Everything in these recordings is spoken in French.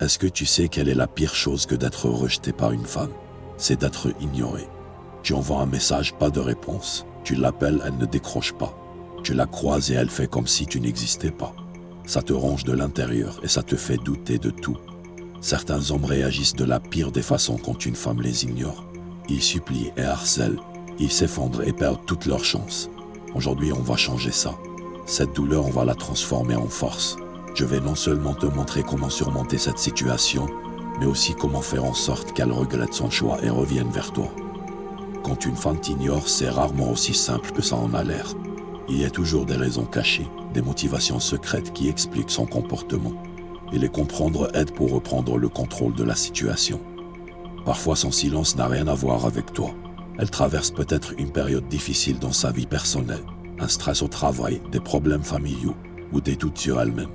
Est-ce que tu sais quelle est la pire chose que d'être rejeté par une femme? C'est d'être ignoré. Tu envoies un message, pas de réponse. Tu l'appelles, elle ne décroche pas. Tu la croises et elle fait comme si tu n'existais pas. Ça te ronge de l'intérieur et ça te fait douter de tout. Certains hommes réagissent de la pire des façons quand une femme les ignore. Ils supplient et harcèlent. Ils s'effondrent et perdent toutes leurs chances. Aujourd'hui, on va changer ça. Cette douleur, on va la transformer en force. Je vais non seulement te montrer comment surmonter cette situation, mais aussi comment faire en sorte qu'elle regrette son choix et revienne vers toi. Quand une femme t'ignore, c'est rarement aussi simple que ça en a l'air. Il y a toujours des raisons cachées, des motivations secrètes qui expliquent son comportement. Et les comprendre aide pour reprendre le contrôle de la situation. Parfois, son silence n'a rien à voir avec toi. Elle traverse peut-être une période difficile dans sa vie personnelle, un stress au travail, des problèmes familiaux ou des doutes sur elle-même.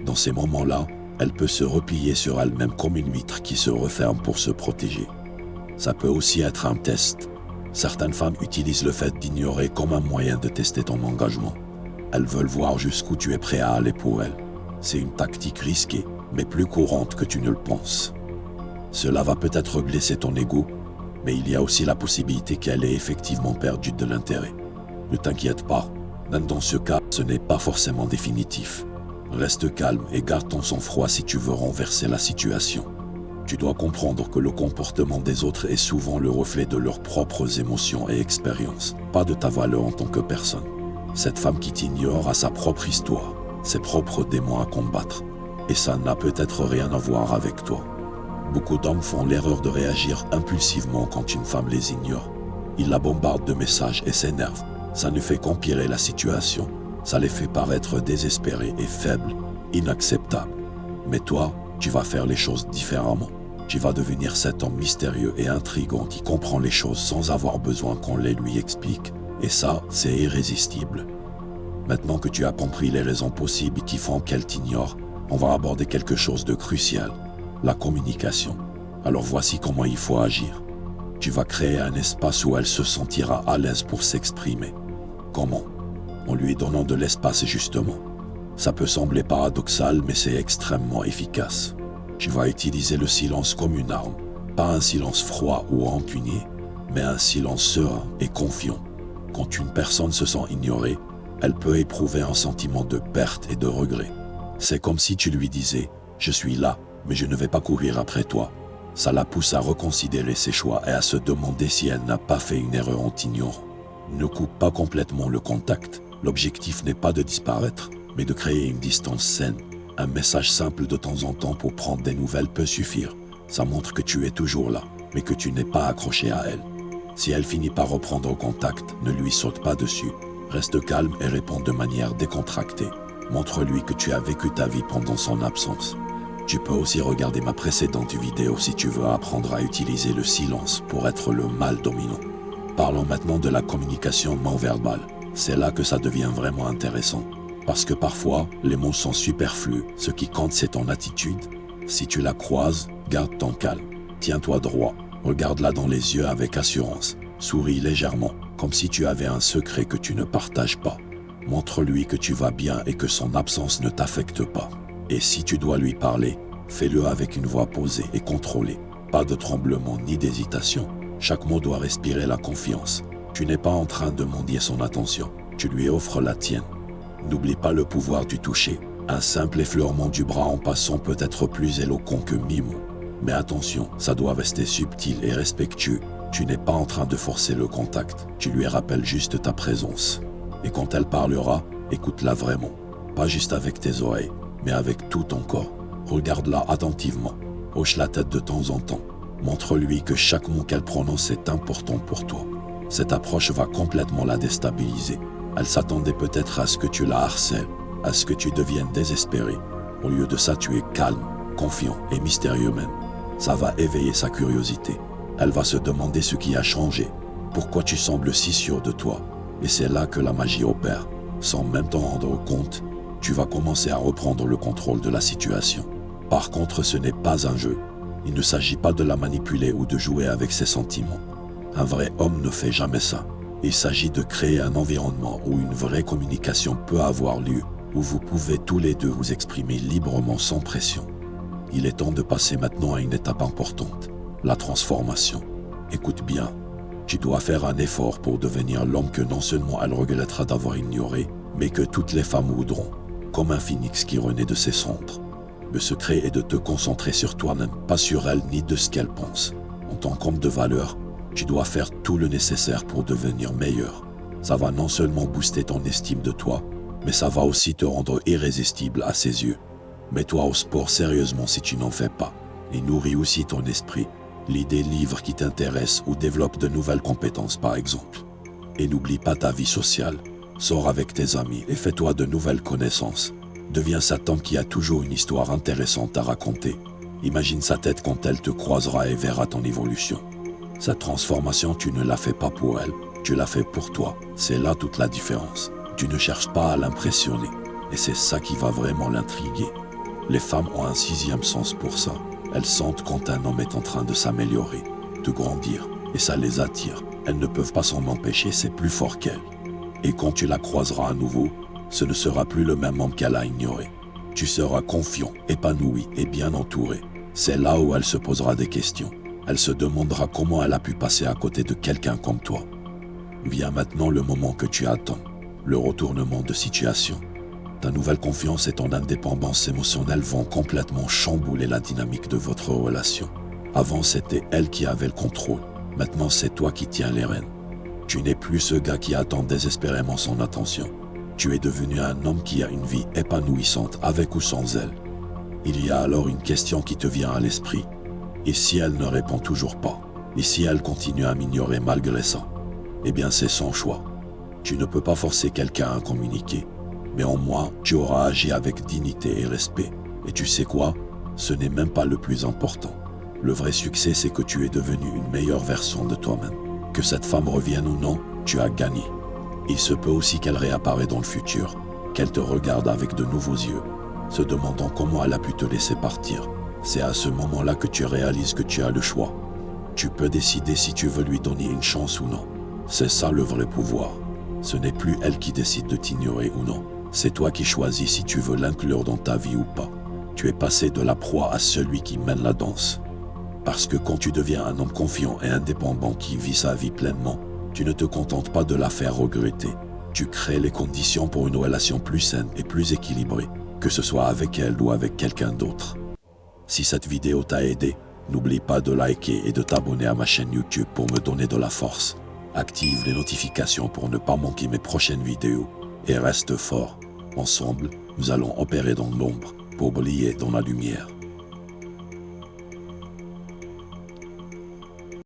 Dans ces moments-là, elle peut se replier sur elle-même comme une huître qui se referme pour se protéger. Ça peut aussi être un test. Certaines femmes utilisent le fait d'ignorer comme un moyen de tester ton engagement. Elles veulent voir jusqu'où tu es prêt à aller pour elles. C'est une tactique risquée, mais plus courante que tu ne le penses. Cela va peut-être blesser ton ego, mais il y a aussi la possibilité qu'elle ait effectivement perdu de l'intérêt. Ne t'inquiète pas, même dans ce cas, ce n'est pas forcément définitif. Reste calme et garde ton sang-froid si tu veux renverser la situation. Tu dois comprendre que le comportement des autres est souvent le reflet de leurs propres émotions et expériences, pas de ta valeur en tant que personne. Cette femme qui t'ignore a sa propre histoire, ses propres démons à combattre, et ça n'a peut-être rien à voir avec toi. Beaucoup d'hommes font l'erreur de réagir impulsivement quand une femme les ignore. Ils la bombardent de messages et s'énervent. Ça ne fait qu'empirer la situation. Ça les fait paraître désespérés et faibles, inacceptables. Mais toi, tu vas faire les choses différemment. Tu vas devenir cet homme mystérieux et intrigant qui comprend les choses sans avoir besoin qu'on les lui explique. Et ça, c'est irrésistible. Maintenant que tu as compris les raisons possibles qui font qu'elle t'ignore, on va aborder quelque chose de crucial, la communication. Alors voici comment il faut agir. Tu vas créer un espace où elle se sentira à l'aise pour s'exprimer. Comment? En lui donnant de l'espace justement. Ça peut sembler paradoxal, mais c'est extrêmement efficace. Tu vas utiliser le silence comme une arme, pas un silence froid ou rancunier, mais un silence serein et confiant. Quand une personne se sent ignorée, elle peut éprouver un sentiment de perte et de regret. C'est comme si tu lui disais « Je suis là, mais je ne vais pas courir après toi ». Ça la pousse à reconsidérer ses choix et à se demander si elle n'a pas fait une erreur en t'ignorant. Ne coupe pas complètement le contact. L'objectif n'est pas de disparaître, mais de créer une distance saine. Un message simple de temps en temps pour prendre des nouvelles peut suffire. Ça montre que tu es toujours là, mais que tu n'es pas accroché à elle. Si elle finit par reprendre contact, ne lui saute pas dessus. Reste calme et réponds de manière décontractée. Montre-lui que tu as vécu ta vie pendant son absence. Tu peux aussi regarder ma précédente vidéo si tu veux apprendre à utiliser le silence pour être le mâle dominant. Parlons maintenant de la communication non verbale. C'est là que ça devient vraiment intéressant. Parce que parfois, les mots sont superflus. Ce qui compte, c'est ton attitude. Si tu la croises, garde ton calme. Tiens-toi droit. Regarde-la dans les yeux avec assurance. Souris légèrement, comme si tu avais un secret que tu ne partages pas. Montre-lui que tu vas bien et que son absence ne t'affecte pas. Et si tu dois lui parler, fais-le avec une voix posée et contrôlée. Pas de tremblement ni d'hésitation. Chaque mot doit respirer la confiance. Tu n'es pas en train de mendier son attention. Tu lui offres la tienne. N'oublie pas le pouvoir du toucher. Un simple effleurement du bras en passant peut être plus éloquent que 1000 mots. Mais attention, ça doit rester subtil et respectueux. Tu n'es pas en train de forcer le contact. Tu lui rappelles juste ta présence. Et quand elle parlera, écoute-la vraiment. Pas juste avec tes oreilles, mais avec tout ton corps. Regarde-la attentivement. Hoche la tête de temps en temps. Montre-lui que chaque mot qu'elle prononce est important pour toi. Cette approche va complètement la déstabiliser. Elle s'attendait peut-être à ce que tu la harcèles, à ce que tu deviennes désespéré. Au lieu de ça, tu es calme, confiant et mystérieux même. Ça va éveiller sa curiosité. Elle va se demander ce qui a changé. Pourquoi tu sembles si sûr de toi? Et c'est là que la magie opère. Sans même t'en rendre compte, tu vas commencer à reprendre le contrôle de la situation. Par contre, ce n'est pas un jeu. Il ne s'agit pas de la manipuler ou de jouer avec ses sentiments. Un vrai homme ne fait jamais ça. Il s'agit de créer un environnement où une vraie communication peut avoir lieu, où vous pouvez tous les deux vous exprimer librement sans pression. Il est temps de passer maintenant à une étape importante, la transformation. Écoute bien, tu dois faire un effort pour devenir l'homme que non seulement elle regrettera d'avoir ignoré, mais que toutes les femmes voudront, comme un phénix qui renaît de ses cendres. Le secret est de te concentrer sur toi-même, pas sur elle ni de ce qu'elle pense. En tant qu'homme de valeur, tu dois faire tout le nécessaire pour devenir meilleur. Ça va non seulement booster ton estime de toi, mais ça va aussi te rendre irrésistible à ses yeux. Mets-toi au sport sérieusement si tu n'en fais pas, et nourris aussi ton esprit. Lis des livres qui t'intéressent ou développe de nouvelles compétences par exemple. Et n'oublie pas ta vie sociale. Sors avec tes amis et fais-toi de nouvelles connaissances. Deviens cet homme qui a toujours une histoire intéressante à raconter. Imagine sa tête quand elle te croisera et verra ton évolution. Cette transformation, tu ne la fais pas pour elle, tu la fais pour toi. C'est là toute la différence. Tu ne cherches pas à l'impressionner. Et c'est ça qui va vraiment l'intriguer. Les femmes ont un sixième sens pour ça. Elles sentent quand un homme est en train de s'améliorer, de grandir, et ça les attire. Elles ne peuvent pas s'en empêcher, c'est plus fort qu'elles. Et quand tu la croiseras à nouveau, ce ne sera plus le même homme qu'elle a ignoré. Tu seras confiant, épanoui et bien entouré. C'est là où elle se posera des questions. Elle se demandera comment elle a pu passer à côté de quelqu'un comme toi. Vient maintenant le moment que tu attends, le retournement de situation. Ta nouvelle confiance et ton indépendance émotionnelle vont complètement chambouler la dynamique de votre relation. Avant, c'était elle qui avait le contrôle. Maintenant, c'est toi qui tiens les rênes. Tu n'es plus ce gars qui attend désespérément son attention. Tu es devenu un homme qui a une vie épanouissante avec ou sans elle. Il y a alors une question qui te vient à l'esprit. Et si elle ne répond toujours pas? Et si elle continue à m'ignorer malgré ça? Eh bien, c'est son choix. Tu ne peux pas forcer quelqu'un à communiquer. Mais en moi, tu auras agi avec dignité et respect. Et tu sais quoi? Ce n'est même pas le plus important. Le vrai succès, c'est que tu es devenu une meilleure version de toi-même. Que cette femme revienne ou non, tu as gagné. Il se peut aussi qu'elle réapparaisse dans le futur, qu'elle te regarde avec de nouveaux yeux, se demandant comment elle a pu te laisser partir. C'est à ce moment-là que tu réalises que tu as le choix. Tu peux décider si tu veux lui donner une chance ou non. C'est ça le vrai pouvoir. Ce n'est plus elle qui décide de t'ignorer ou non. C'est toi qui choisis si tu veux l'inclure dans ta vie ou pas. Tu es passé de la proie à celui qui mène la danse. Parce que quand tu deviens un homme confiant et indépendant qui vit sa vie pleinement, tu ne te contentes pas de la faire regretter. Tu crées les conditions pour une relation plus saine et plus équilibrée, que ce soit avec elle ou avec quelqu'un d'autre. Si cette vidéo t'a aidé, n'oublie pas de liker et de t'abonner à ma chaîne YouTube pour me donner de la force. Active les notifications pour ne pas manquer mes prochaines vidéos. Et reste fort. Ensemble, nous allons opérer dans l'ombre pour briller dans la lumière.